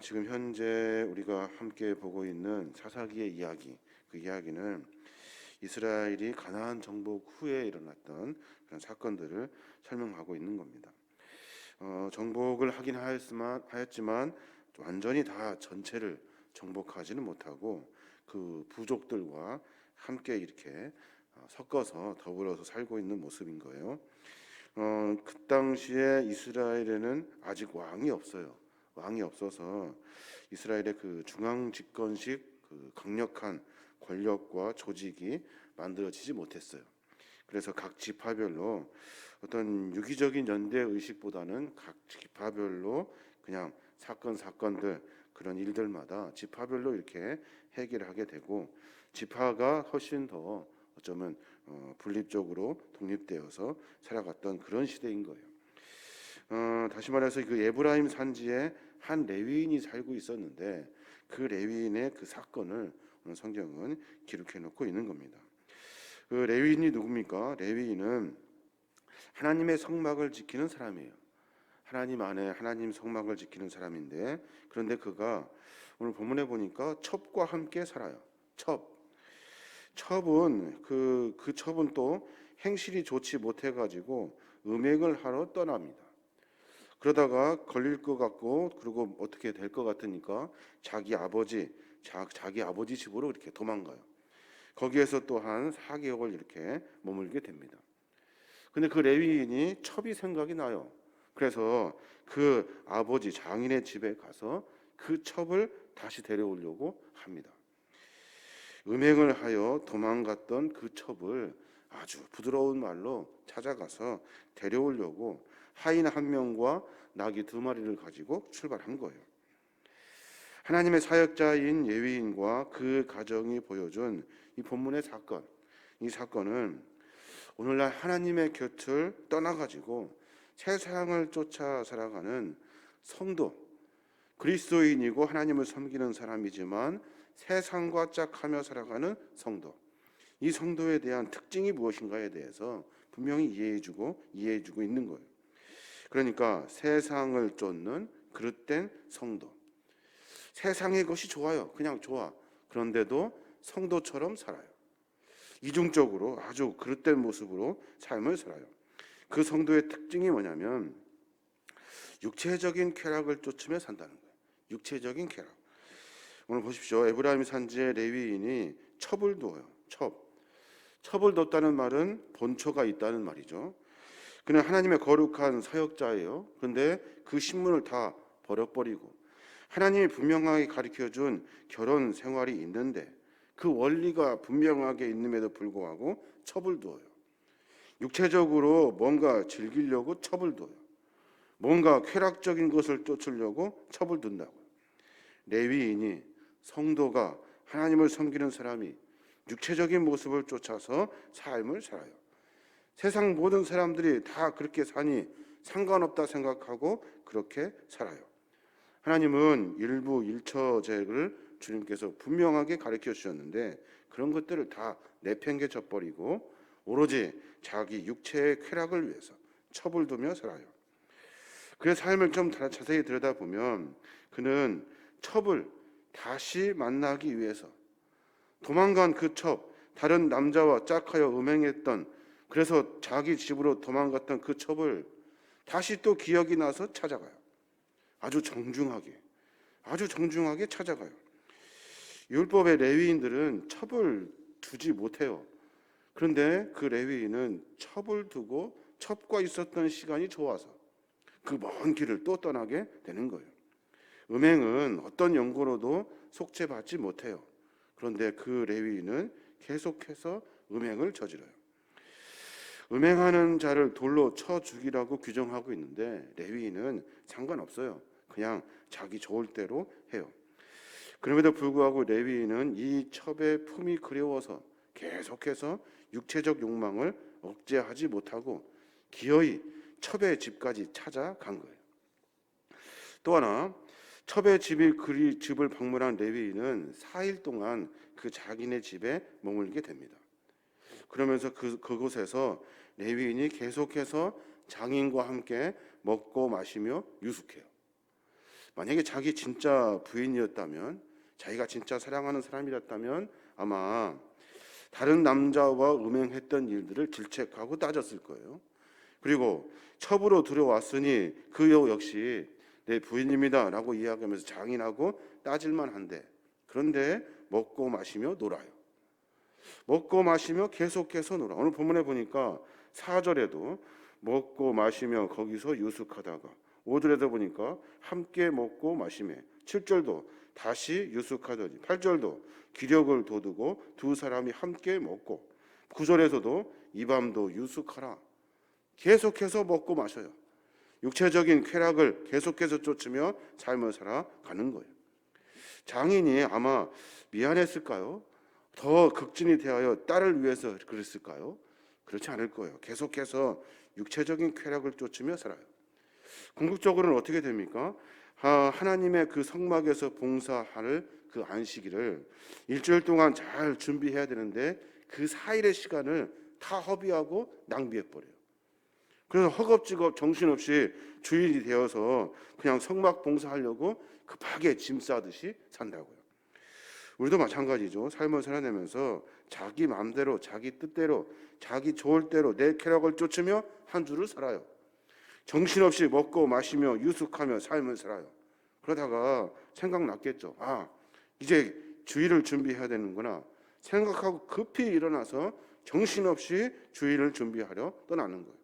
지금 현재 우리가 함께 보고 있는 사사기의 이야기, 그 이야기는 이스라엘이 가나안 정복 후에 일어났던 그런 사건들을 설명하고 있는 겁니다. 정복을 하긴 하였지만 완전히 다 전체를 정복하지는 못하고 그 부족들과 함께 이렇게 섞어서 더불어서 살고 있는 모습인 거예요. 그 당시에 이스라엘에는 아직 왕이 없어요. 왕이 없어서 이스라엘의 그 중앙 집권식 그 강력한 권력과 조직이 만들어지지 못했어요. 그래서 각 지파별로 어떤 유기적인 연대 의식보다는 각 지파별로 그냥 사건들 그런 일들마다 지파별로 이렇게 해결하게 되고 지파가 훨씬 더 어쩌면 분립적으로 독립되어서 살아갔던 그런 시대인 거예요. 다시 말해서 그 에브라임 산지에 한 레위인이 살고 있었는데 그 레위인의 그 사건을 오늘 성경은 기록해 놓고 있는 겁니다. 그 레위인이 누굽니까? 레위인은 하나님의 성막을 지키는 사람이에요. 하나님 안에 하나님 성막을 지키는 사람인데, 그런데 그가 오늘 본문에 보니까 첩과 함께 살아요. 첩은 그 첩은 또 행실이 좋지 못해 가지고 음행을 하러 떠납니다. 그러다가 걸릴 것 같고 그리고 어떻게 될 것 같으니까 자기 아버지 집으로 이렇게 도망가요. 거기에서 또한 4개월 이렇게 머물게 됩니다. 근데 그 레위인이 첩이 생각이 나요. 그래서 그 아버지 장인의 집에 가서 그 첩을 다시 데려오려고 합니다. 음행을 하여 도망갔던 그 첩을 아주 부드러운 말로 찾아가서 데려오려고 하인 한 명과 나귀 2마리를 가지고 출발한 거예요. 하나님의 사역자인 레위인과 그 가정이 보여준 이 본문의 사건, 이 사건은 오늘날 하나님의 곁을 떠나가지고 세상을 쫓아 살아가는 성도, 그리스도인이고 하나님을 섬기는 사람이지만 세상과 짝하며 살아가는 성도, 이 성도에 대한 특징이 무엇인가에 대해서 분명히 이해해주고 있는 거예요. 그러니까 세상을 쫓는 그릇된 성도, 세상의 것이 좋아요. 그냥 좋아. 그런데도 성도처럼 살아요. 이중적으로 아주 그릇된 모습으로 삶을 살아요. 그 성도의 특징이 뭐냐면 육체적인 쾌락을 쫓으며 산다는 거예요. 육체적인 쾌락. 오늘 보십시오. 에브라임 산지의 레위인이 첩을 두어요. 첩을 뒀다는 말은 본초가 있다는 말이죠. 그는 하나님의 거룩한 사역자예요. 그런데 그 신분을 다 버려버리고 하나님이 분명하게 가르쳐준 결혼 생활이 있는데 그 원리가 분명하게 있음에도 불구하고 첩을 두어요. 육체적으로 뭔가 즐기려고 첩을 둬요. 뭔가 쾌락적인 것을 쫓으려고 첩을 둔다고요. 레위인이, 성도가, 하나님을 섬기는 사람이 육체적인 모습을 쫓아서 삶을 살아요. 세상 모든 사람들이 다 그렇게 사니 상관없다 생각하고 그렇게 살아요. 하나님은 일부 일처제를 주님께서 분명하게 가르쳐 주셨는데 그런 것들을 다 내팽개쳐 버리고 오로지 자기 육체의 쾌락을 위해서 첩을 두며 살아요. 그의 삶을 좀 자세히 들여다보면 그는 첩을 다시 만나기 위해서 도망간 그 첩, 다른 남자와 짝하여 음행했던, 그래서 자기 집으로 도망갔던 그 첩을 다시 또 기억이 나서 찾아가요. 아주 정중하게 찾아가요. 율법의 레위인들은 첩을 두지 못해요. 그런데 그 레위인은 첩을 두고 첩과 있었던 시간이 좋아서 그 먼 길을 또 떠나게 되는 거예요. 음행은 어떤 연고로도 속죄받지 못해요. 그런데 그 레위인은 계속해서 음행을 저질러요. 음행하는 자를 돌로 쳐 죽이라고 규정하고 있는데 레위인은 상관없어요. 그냥 자기 좋을 대로 해요. 그럼에도 불구하고 레위인은 이 첩의 품이 그리워서 계속해서 육체적 욕망을 억제하지 못하고 기어이 첩의 집까지 찾아간 거예요. 또 하나, 첩의 집을 방문한 레위인은 4일 동안 그 자기네 집에 머물게 됩니다. 그러면서 그곳에서 레위인이 계속해서 장인과 함께 먹고 마시며 유숙해요. 만약에 자기 진짜 부인이었다면, 자기가 진짜 사랑하는 사람이었다면 아마 다른 남자와 음행했던 일들을 질책하고 따졌을 거예요. 그리고 첩으로 들어왔으니 그 여우 역시 내 부인입니다 라고 이야기하면서 장인하고 따질만 한데, 그런데 먹고 마시며 놀아요. 먹고 마시며 계속해서 놀아. 오늘 본문에 보니까 4절에도 먹고 마시며 거기서 유숙하다가, 5절에도 보니까 함께 먹고 마시며, 7절도 다시 유숙하더니, 8절도 기력을 돋우고 두 사람이 함께 먹고, 9절에서도 이 밤도 유숙하라. 계속해서 먹고 마셔요. 육체적인 쾌락을 계속해서 쫓으며 삶을 살아가는 거예요. 장인이 아마 미안했을까요? 더 극진히 대하여 딸을 위해서 그랬을까요? 그렇지 않을 거예요. 계속해서 육체적인 쾌락을 쫓으며 살아요. 궁극적으로는 어떻게 됩니까? 하나님의 그 성막에서 봉사할 그 안식일을 일주일 동안 잘 준비해야 되는데 그 4일의 시간을 다 허비하고 낭비해버려요. 그래서 허겁지겁 정신없이 주일이 되어서 그냥 성막 봉사하려고 급하게 짐 싸듯이 산다고요. 우리도 마찬가지죠. 삶을 살아내면서 자기 마음대로, 자기 뜻대로, 자기 좋을 대로 내 쾌락을 쫓으며 한 주를 살아요. 정신없이 먹고 마시며 유숙하며 삶을 살아요. 그러다가 생각났겠죠. 이제 주일을 준비해야 되는구나 생각하고 급히 일어나서 정신없이 주일을 준비하려 떠나는 거예요.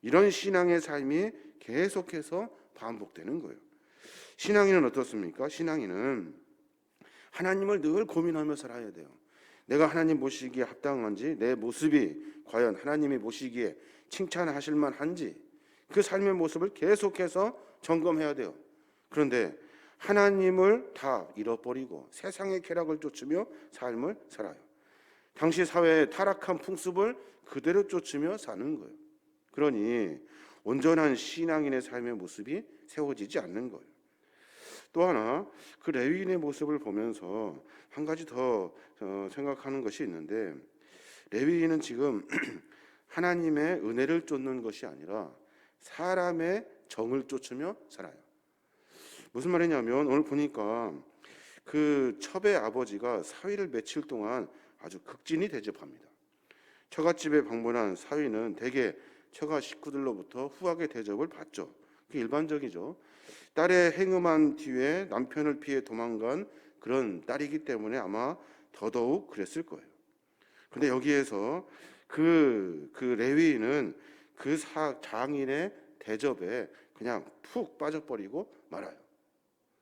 이런 신앙의 삶이 계속해서 반복되는 거예요. 신앙인은 어떻습니까? 신앙인은 하나님을 늘 고민하며 살아야 돼요. 내가 하나님 보시기에 합당한지, 내 모습이 과연 하나님이 보시기에 칭찬하실 만한지, 그 삶의 모습을 계속해서 점검해야 돼요. 그런데 하나님을 다 잃어버리고 세상의 쾌락을 쫓으며 삶을 살아요. 당시 사회의 타락한 풍습을 그대로 쫓으며 사는 거예요. 그러니 온전한 신앙인의 삶의 모습이 세워지지 않는 거예요. 또 하나, 그 레위인의 모습을 보면서 한 가지 더 생각하는 것이 있는데, 레위인은 지금 하나님의 은혜를 쫓는 것이 아니라 사람의 정을 쫓으며 살아요. 무슨 말이냐면, 오늘 보니까 그 첩의 아버지가 사위를 며칠 동안 아주 극진히 대접합니다. 처갓집에 방문한 사위는 대개 처가 식구들로부터 후하게 대접을 받죠. 그게 일반적이죠. 딸의 행음한 뒤에 남편을 피해 도망간 그런 딸이기 때문에 아마 더더욱 그랬을 거예요. 그런데 여기에서 그 레위인은 그 장인의 대접에 그냥 푹 빠져버리고 말아요.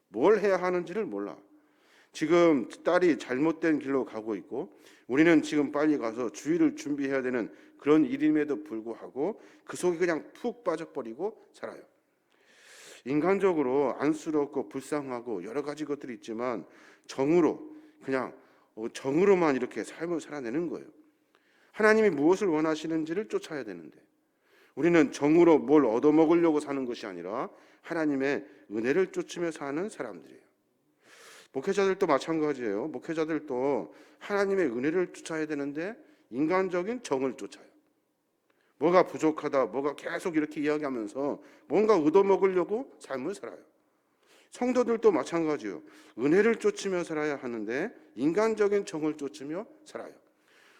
뭘 해야 하는지를 몰라. 지금 딸이 잘못된 길로 가고 있고 우리는 지금 빨리 가서 주일을 준비해야 되는 그런 일임에도 불구하고 그 속에 그냥 푹 빠져버리고 살아요. 인간적으로 안쓰럽고 불쌍하고 여러 가지 것들이 있지만 정으로, 그냥 정으로만 이렇게 삶을 살아내는 거예요. 하나님이 무엇을 원하시는지를 쫓아야 되는데 우리는 정으로 뭘 얻어먹으려고 사는 것이 아니라 하나님의 은혜를 쫓으며 사는 사람들이에요. 목회자들도 마찬가지예요. 목회자들도 하나님의 은혜를 쫓아야 되는데 인간적인 정을 쫓아요. 뭐가 부족하다, 뭐가 계속 이렇게 이야기하면서 뭔가 얻어먹으려고 삶을 살아요. 성도들도 마찬가지예요. 은혜를 쫓으며 살아야 하는데 인간적인 정을 쫓으며 살아요.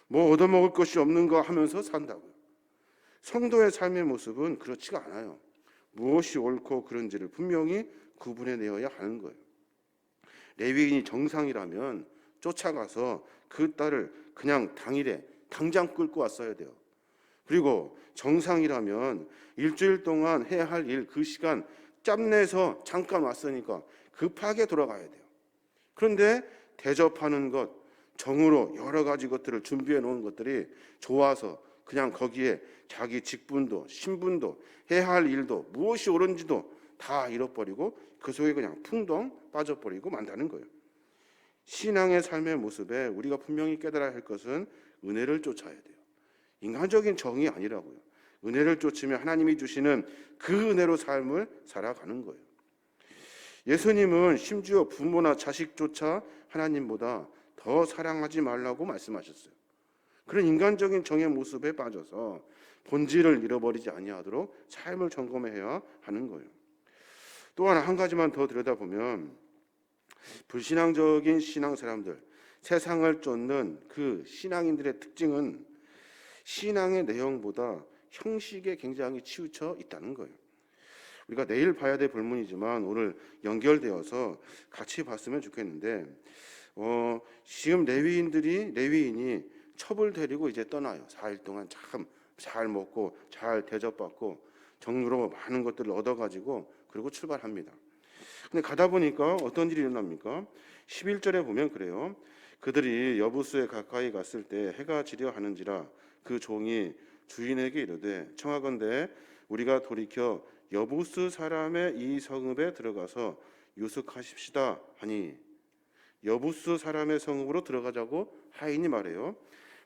뭐 얻어먹을 것이 없는가 하면서 산다고요. 성도의 삶의 모습은 그렇지가 않아요. 무엇이 옳고 그른지를 분명히 구분해내어야 하는 거예요. 레위인이 정상이라면 쫓아가서 그 딸을 그냥 당장 끌고 왔어야 돼요. 그리고 정상이라면 일주일 동안 해야 할 일 그 시간 짬내서 잠깐 왔으니까 급하게 돌아가야 돼요. 그런데 대접하는 것, 정으로 여러 가지 것들을 준비해 놓은 것들이 좋아서 그냥 거기에 자기 직분도 신분도 해야 할 일도 무엇이 옳은지도 다 잃어버리고 그 속에 그냥 풍덩 빠져버리고 만다는 거예요. 신앙의 삶의 모습에 우리가 분명히 깨달아야 할 것은 은혜를 쫓아야 돼요. 인간적인 정이 아니라고요. 은혜를 쫓으며 하나님이 주시는 그 은혜로 삶을 살아가는 거예요. 예수님은 심지어 부모나 자식조차 하나님보다 더 사랑하지 말라고 말씀하셨어요. 그런 인간적인 정의 모습에 빠져서 본질을 잃어버리지 아니하도록 삶을 점검해야 하는 거예요. 또 하나 한 가지만 더 들여다보면 불신앙적인 신앙 사람들, 세상을 쫓는 그 신앙인들의 특징은 신앙의 내용보다 형식에 굉장히 치우쳐 있다는 거예요. 우리가 내일 봐야 될 본문이지만 오늘 연결되어서 같이 봤으면 좋겠는데 지금 레위인이 첩을 데리고 이제 떠나요. 4일 동안 참 잘 먹고 잘 대접받고 정으로 많은 것들을 얻어가지고 그리고 출발합니다. 근데 가다 보니까 어떤 일이 일어납니까? 11절에 보면 그래요. 그들이 여부스에 가까이 갔을 때 해가 지려 하는지라 그 종이 주인에게 이르되 청하건대 우리가 돌이켜 여부스 사람의 이 성읍에 들어가서 유숙하십시다 하니 여부스 사람의 성읍으로 들어가자고 하인이 말해요.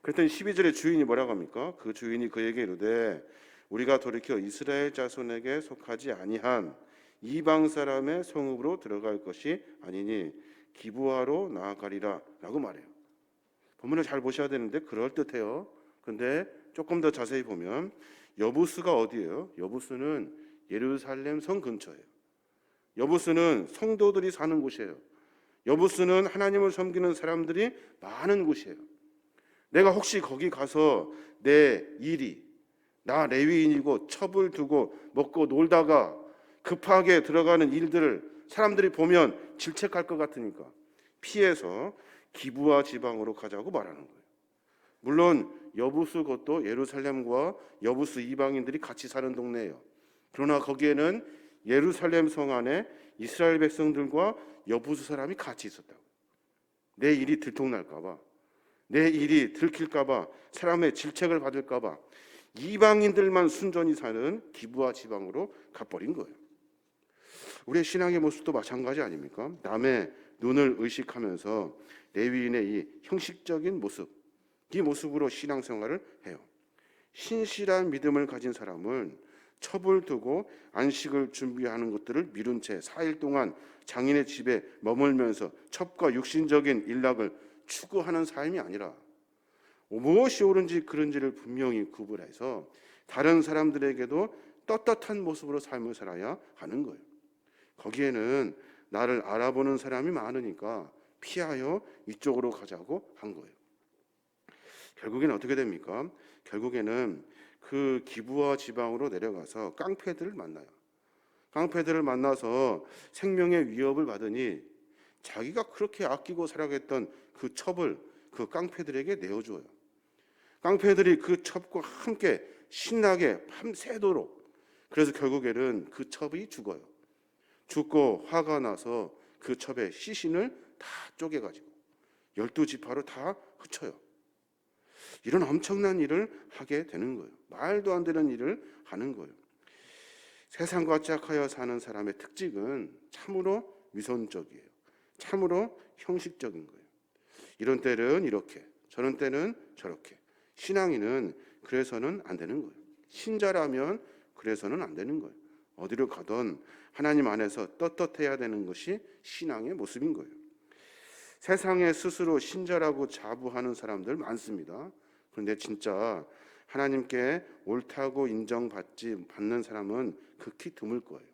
그랬더니 12절에 주인이 뭐라고 합니까? 그 주인이 그에게 이르되 우리가 돌이켜 이스라엘 자손에게 속하지 아니한 이방 사람의 성읍으로 들어갈 것이 아니니 기브아로 나아가리라 라고 말해요. 본문을 잘 보셔야 되는데 그럴듯해요. 근데 조금 더 자세히 보면 여부스가 어디예요? 여부스는 예루살렘 성 근처예요. 여부스는 성도들이 사는 곳이에요. 여부스는 하나님을 섬기는 사람들이 많은 곳이에요. 내가 혹시 거기 가서 내 일이 나 레위인이고 첩을 두고 먹고 놀다가 급하게 들어가는 일들을 사람들이 보면 질책할 것 같으니까 피해서 기브아 지방으로 가자고 말하는 거예요. 물론 여부스 곳도 예루살렘과 여부스 이방인들이 같이 사는 동네예요. 그러나 거기에는 예루살렘 성 안에 이스라엘 백성들과 여부스 사람이 같이 있었다고. 내 일이 들통날까 봐, 내 일이 들킬까 봐, 사람의 질책을 받을까 봐 이방인들만 순전히 사는 기브아 지방으로 가버린 거예요. 우리의 신앙의 모습도 마찬가지 아닙니까? 남의 눈을 의식하면서 레위인의 이 형식적인 모습, 이 모습으로 신앙생활을 해요. 신실한 믿음을 가진 사람은 첩을 두고 안식을 준비하는 것들을 미룬 채 4일 동안 장인의 집에 머물면서 첩과 육신적인 일락을 추구하는 삶이 아니라 무엇이 옳은지 그른지를 분명히 구분해서 다른 사람들에게도 떳떳한 모습으로 삶을 살아야 하는 거예요. 거기에는 나를 알아보는 사람이 많으니까 피하여 이쪽으로 가자고 한 거예요. 결국에는 어떻게 됩니까? 결국에는 그 기브아 지방으로 내려가서 깡패들을 만나요. 깡패들을 만나서 생명의 위협을 받으니 자기가 그렇게 아끼고 살아갔던 그 첩을 그 깡패들에게 내어줘요. 깡패들이 그 첩과 함께 신나게 밤새도록, 그래서 결국에는 그 첩이 죽어요. 죽고 화가 나서 그 첩의 시신을 다 쪼개가지고 12지파로 다 흩쳐요. 이런 엄청난 일을 하게 되는 거예요. 말도 안 되는 일을 하는 거예요. 세상과 짝하여 사는 사람의 특징은 참으로 위선적이에요. 참으로 형식적인 거예요. 이런 때는 이렇게, 저런 때는 저렇게. 신앙인은 그래서는 안 되는 거예요. 신자라면 그래서는 안 되는 거예요. 어디를 가든 하나님 안에서 떳떳해야 되는 것이 신앙의 모습인 거예요. 세상에 스스로 신자라고 자부하는 사람들 많습니다. 그런데 진짜 하나님께 옳다고 받는 사람은 극히 드물 거예요.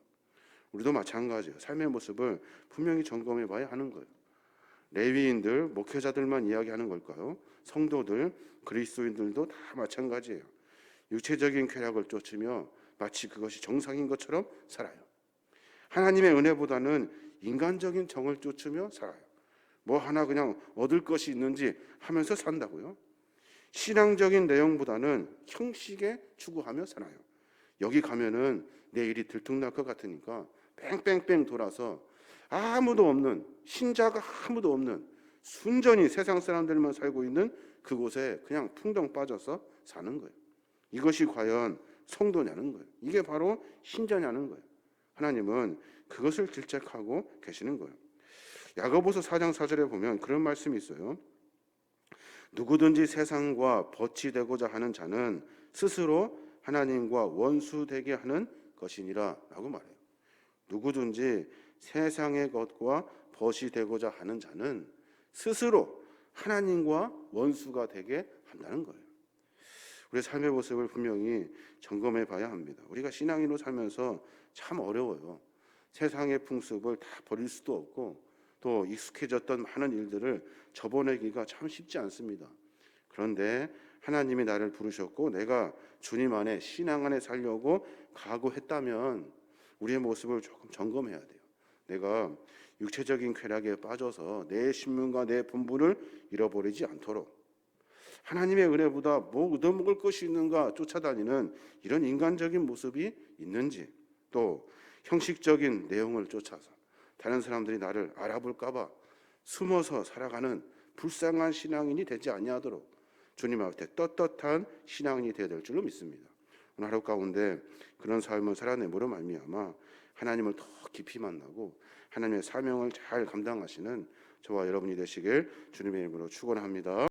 우리도 마찬가지예요. 삶의 모습을 분명히 점검해 봐야 하는 거예요. 레위인들, 목회자들만 이야기하는 걸까요? 성도들, 그리스도인들도 다 마찬가지예요. 육체적인 쾌락을 쫓으며 마치 그것이 정상인 것처럼 살아요. 하나님의 은혜보다는 인간적인 정을 쫓으며 살아요. 뭐 하나 그냥 얻을 것이 있는지 하면서 산다고요. 신앙적인 내용보다는 형식에 추구하며 살아요. 여기 가면은 내 일이 들통날 것 같으니까 뺑뺑뺑 돌아서 아무도 없는, 신자가 아무도 없는 순전히 세상 사람들만 살고 있는 그곳에 그냥 풍덩 빠져서 사는 거예요. 이것이 과연 성도냐는 거예요. 이게 바로 신자냐는 거예요. 하나님은 그것을 질책하고 계시는 거예요. 야고보서 4장 4절에 보면 그런 말씀이 있어요. 누구든지 세상과 벗이 되고자 하는 자는 스스로 하나님과 원수되게 하는 것이니라 라고 말해요. 누구든지 세상의 것과 벗이 되고자 하는 자는 스스로 하나님과 원수가 되게 한다는 거예요. 우리의 삶의 모습을 분명히 점검해 봐야 합니다. 우리가 신앙인으로 살면서 참 어려워요. 세상의 풍습을 다 버릴 수도 없고 또 익숙해졌던 많은 일들을 접어내기가 참 쉽지 않습니다. 그런데 하나님이 나를 부르셨고 내가 주님 안에 신앙 안에 살려고 각오했다면 우리의 모습을 조금 점검해야 돼요. 내가 육체적인 쾌락에 빠져서 내 신분과 내 본분을 잃어버리지 않도록 하나님의 은혜보다 뭐 얻어먹을 것이 있는가 쫓아다니는 이런 인간적인 모습이 있는지, 또 형식적인 내용을 쫓아서 다른 사람들이 나를 알아볼까 봐 숨어서 살아가는 불쌍한 신앙인이 되지 아니하도록 주님 앞에 떳떳한 신앙인이 되어야 될 줄로 믿습니다. 오늘 하루 가운데 그런 삶을 살아내므로 말미암아 하나님을 더 깊이 만나고 하나님의 사명을 잘 감당하시는 저와 여러분이 되시길 주님의 이름으로 축원합니다.